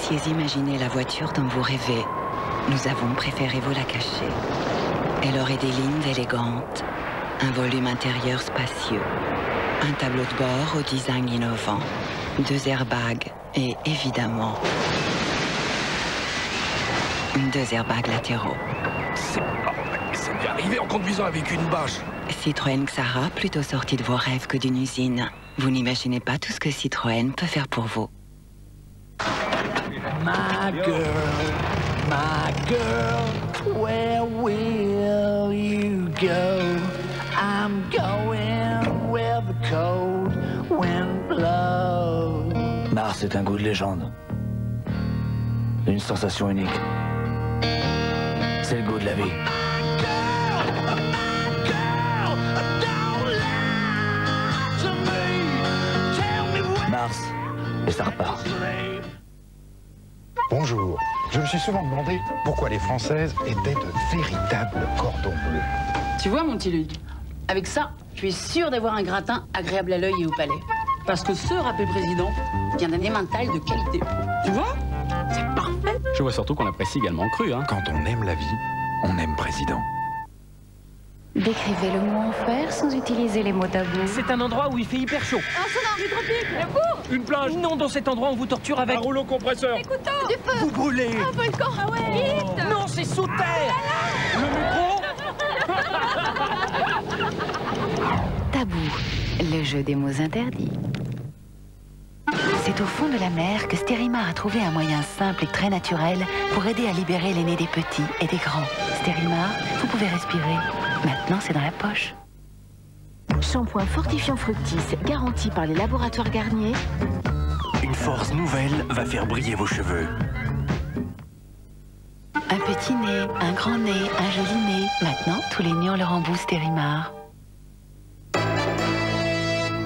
puissiez imaginer la voiture dont vous rêvez, nous avons préféré vous la cacher. Elle aurait des lignes élégantes, un volume intérieur spacieux, un tableau de bord au design innovant, 2 airbags et évidemment 2 airbags latéraux. Ça m'est arrivé en conduisant avec une bâche. Citroën Xara, plutôt sorti de vos rêves que d'une usine. Vous n'imaginez pas tout ce que Citroën peut faire pour vous. My girl, where will you go? I'm going where the cold wind blows. Mars est un goût de légende. Une sensation unique. C'est le goût de la vie. Mars, et ça repart. Bonjour. Je me suis souvent demandé pourquoi les Françaises étaient de véritables cordons bleus. Tu vois, mon petit Luc, avec ça, je suis sûre d'avoir un gratin agréable à l'œil et au palais. Parce que ce râpé président vient d'un émental de qualité. Tu vois? C'est parfait. Je vois surtout qu'on apprécie également cru, hein. Quand on aime la vie, on aime président. Décrivez le mot enfer sans utiliser les mots tabous. C'est un endroit où il fait hyper chaud. Un sauna hydropique, le cours. Une plage. Non, dans cet endroit on vous torture avec un rouleau compresseur. Des couteaux. Du feu. Vous brûlez. Un volcan. Ah ouais. Vite. Non, c'est sous terre. Le métro. Tabou, le jeu des mots interdits. C'est au fond de la mer que Stérimar a trouvé un moyen simple et très naturel pour aider à libérer les nez des petits et des grands. Stérimar, vous pouvez respirer. Maintenant, c'est dans la poche. Shampoing fortifiant Fructis, garanti par les laboratoires Garnier. Une force nouvelle va faire briller vos cheveux. Un petit nez, un grand nez, un joli nez. Maintenant, tous les nez ont leur embout Stérimar.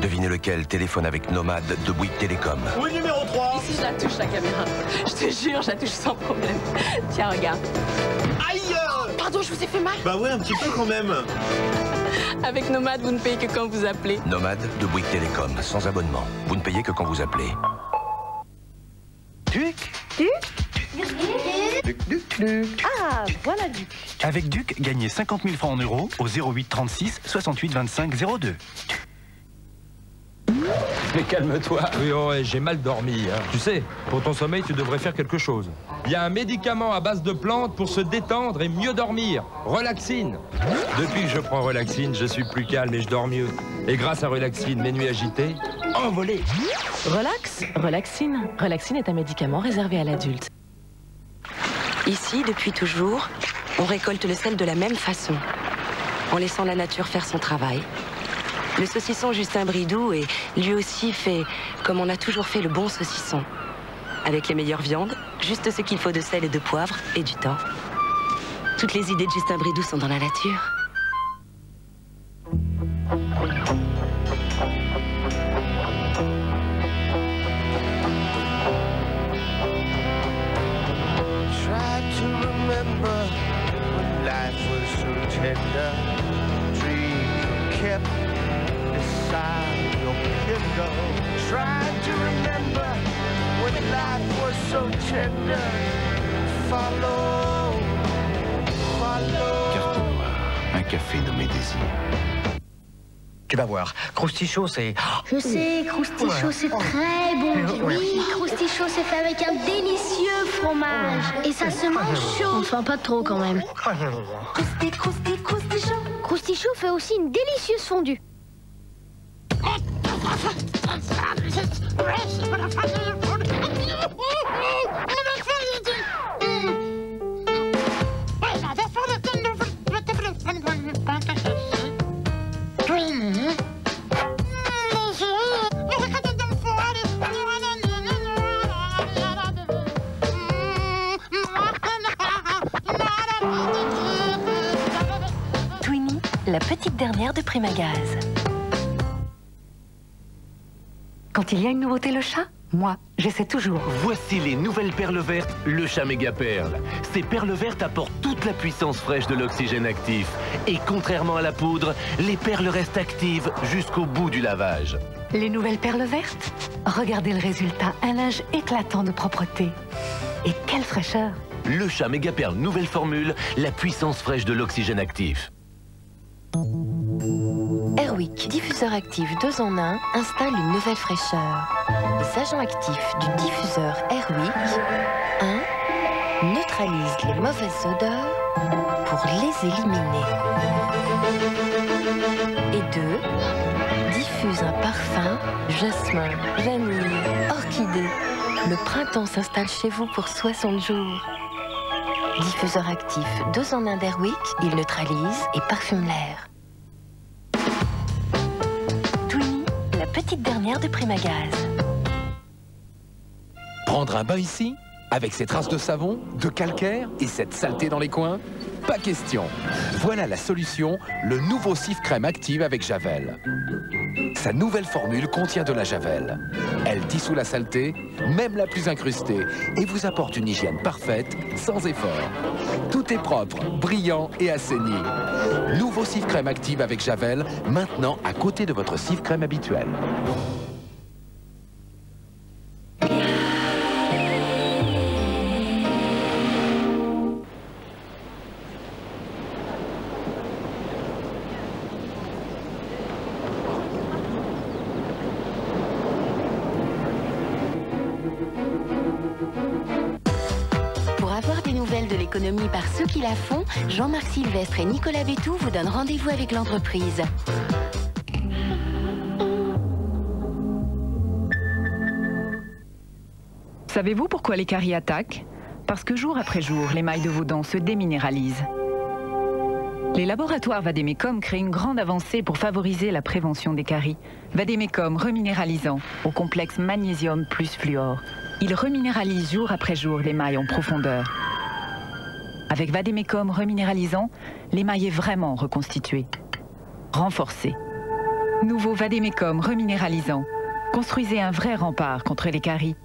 Devinez lequel téléphone avec Nomade de Bouygues Télécom. Oui, numéro 3. Ici, je la touche, la caméra. Je te jure, je la touche sans problème. Tiens, regarde. Aïe! Pardon, je vous ai fait mal. Bah ouais, un petit peu quand même. Avec Nomade, vous ne payez que quand vous appelez. Nomade de Bouygues Télécom, sans abonnement. Vous ne payez que quand vous appelez. Duc. Ah, voilà Duc. Avec Duc, gagnez 50 000 francs en euros au 08 36 68 25 02. Mais calme-toi. Oui, ouais, j'ai mal dormi. Hein. Tu sais, pour ton sommeil, tu devrais faire quelque chose. Il y a un médicament à base de plantes pour se détendre et mieux dormir. Relaxine. Depuis que je prends Relaxine, je suis plus calme et je dors mieux. Et grâce à Relaxine, mes nuits agitées, envolées. Relaxine. Relaxine est un médicament réservé à l'adulte. Ici, depuis toujours, on récolte le sel de la même façon, en laissant la nature faire son travail. Le saucisson Justin Bridou est lui aussi fait comme on a toujours fait le bon saucisson. Avec les meilleures viandes, juste ce qu'il faut de sel et de poivre et du temps. Toutes les idées de Justin Bridou sont dans la nature. Carte noire, un café nommé Désir. Tu vas voir, Croustichaud, c'est... Je sais, Croustichaud, c'est très bon. Oui, Croustichaud, c'est fait avec un délicieux fromage. Et ça se mange chaud. Enfin, pas trop quand même. Croustichaud. Croustichaud fait aussi une délicieuse fondue. Twinnie, la petite dernière de Primagaz. Quand il y a une nouveauté le chat, Moi, j'essaie toujours. Voici les nouvelles perles vertes, le chat méga perle. Ces perles vertes apportent toute la puissance fraîche de l'oxygène actif. Et contrairement à la poudre, les perles restent actives jusqu'au bout du lavage. Les nouvelles perles vertes? Regardez le résultat, un linge éclatant de propreté. Et quelle fraîcheur! Le chat méga perle nouvelle formule, la puissance fraîche de l'oxygène actif. Airwick, diffuseur actif 2 en 1, installe une nouvelle fraîcheur. Les agents actifs du diffuseur Airwick 1. Neutralisent les mauvaises odeurs pour les éliminer. Et 2. Diffuse un parfum jasmin, vanille, orchidée. Le printemps s'installe chez vous pour 60 jours. Diffuseur actif 2 en 1 d'Airwick, il neutralise et parfume l'air. La petite dernière de Primagaz. Prendre un bain ici, avec ces traces de savon, de calcaire et cette saleté dans les coins? Pas question. Voilà la solution, le nouveau Cif Crème Active avec Javel. Sa nouvelle formule contient de la Javel. Elle dissout la saleté, même la plus incrustée, et vous apporte une hygiène parfaite, sans effort. Tout est propre, brillant et assaini. Nouveau Cif Crème Active avec Javel, maintenant à côté de votre Cif Crème habituel. De l'économie par ceux qui la font, Jean-Marc Sylvestre et Nicolas Bétou vous donnent rendez-vous avec l'entreprise. Savez-vous pourquoi les caries attaquent? Parce que jour après jour, l'émail de vos dents se déminéralise. Les laboratoires Vademecum créent une grande avancée pour favoriser la prévention des caries. Vademecum reminéralisant au complexe magnésium plus fluor. Il reminéralise jour après jour l'émail en profondeur. Avec Vademecum reminéralisant, l'émail est vraiment reconstitué, renforcé. Nouveau Vademecum reminéralisant. Construisez un vrai rempart contre les caries.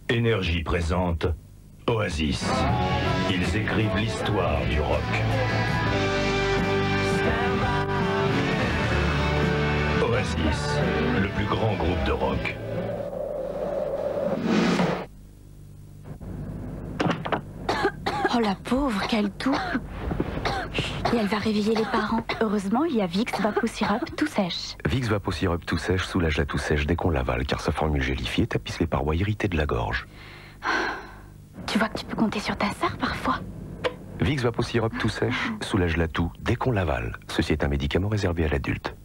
Énergie présente Oasis. Ils écrivent l'histoire du rock. Oasis, le plus grand groupe de rock. Oh la pauvre, quelle toux! Et elle va réveiller les parents. Heureusement, il y a Vicks Vapo Syrup tout sèche. Vicks Vapo Syrup tout sèche soulage la toux sèche dès qu'on l'avale, car sa formule gélifiée tapisse les parois irritées de la gorge. Tu vois que tu peux compter sur ta sœur parfois. Vicks Vapo Syrup tout sèche soulage la toux dès qu'on l'avale. Ceci est un médicament réservé à l'adulte.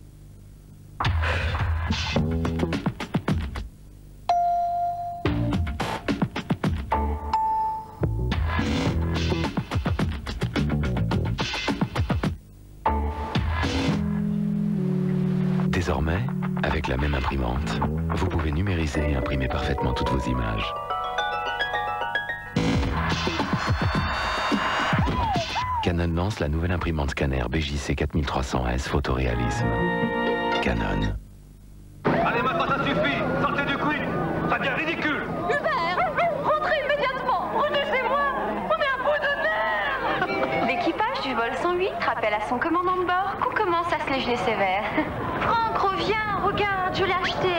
Désormais, avec la même imprimante, vous pouvez numériser et imprimer parfaitement toutes vos images. Canon lance la nouvelle imprimante scanner BJC 4300S photoréalisme. Canon. Allez, maintenant ça suffit! Sortez du quiz! Ça devient ridicule! Hubert! Rentrez immédiatement! Renaissez-moi! On est un bout de nerfs! L'équipage du vol 108 rappelle à son commandant de bord qu'on commence à se les geler sévère. Franck, reviens! Regarde, je l'ai acheté!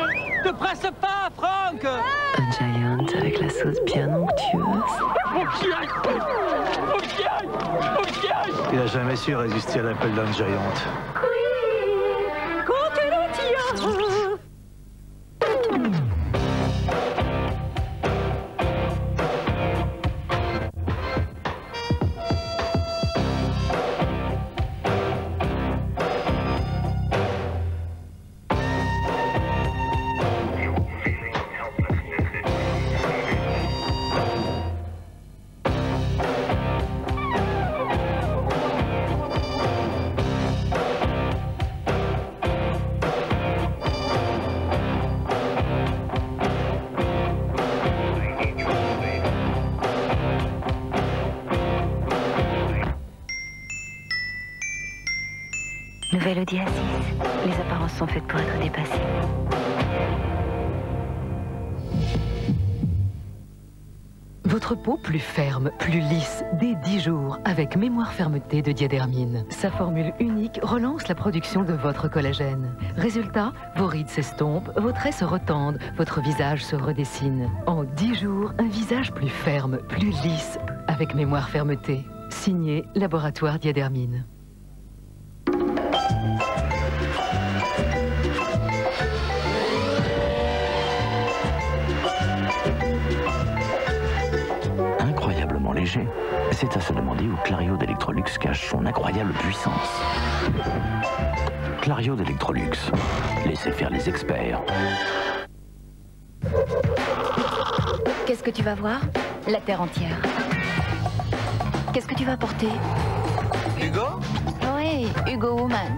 Ne presse pas, Franck! Un Giant avec la sauce bien onctueuse. Il a jamais su résister à l'appel d'un Giant. Nouvelle Audi A6. Les apparences sont faites pour être dépassées. Votre peau plus ferme, plus lisse, dès 10 jours, avec Mémoire Fermeté de Diadermine. Sa formule unique relance la production de votre collagène. Résultat, vos rides s'estompent, vos traits se retendent, votre visage se redessine. En 10 jours, un visage plus ferme, plus lisse, avec Mémoire Fermeté. Signé Laboratoire Diadermine. Incroyablement léger, c'est à se demander où Clario d'Electrolux cache son incroyable puissance. Clario d'Electrolux, laissez faire les experts. Qu'est-ce que tu vas voir? La terre entière. Qu'est-ce que tu vas porter? Hugo? Oui, Hugo Woman.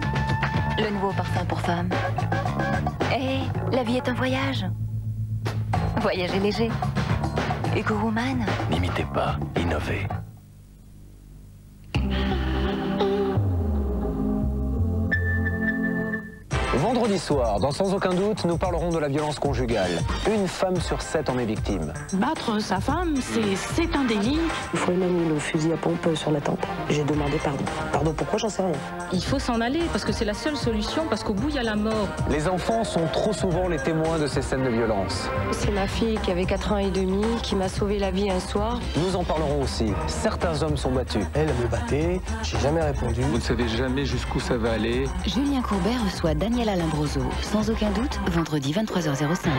Le nouveau parfum pour femmes. Hé, la vie est un voyage. Voyager léger. Hugo Woman. N'imitez pas, innovez. Vendredi soir, dans Sans aucun doute, nous parlerons de la violence conjugale. Une femme sur 7 en est victime. Battre sa femme, c'est un délit. Il faut mis le fusil à pompe sur la tempe. J'ai demandé pardon. Pardon, pourquoi? J'en sais rien. Il faut s'en aller, parce que c'est la seule solution, parce qu'au bout, il y a la mort. Les enfants sont trop souvent les témoins de ces scènes de violence. C'est ma fille qui avait 4 ans et demi, qui m'a sauvé la vie un soir. Nous en parlerons aussi. Certains hommes sont battus. Elle me battait, j'ai jamais répondu. Vous ne savez jamais jusqu'où ça va aller. Julien Courbet reçoit Daniela Lombroso, Sans aucun doute, vendredi 23h05.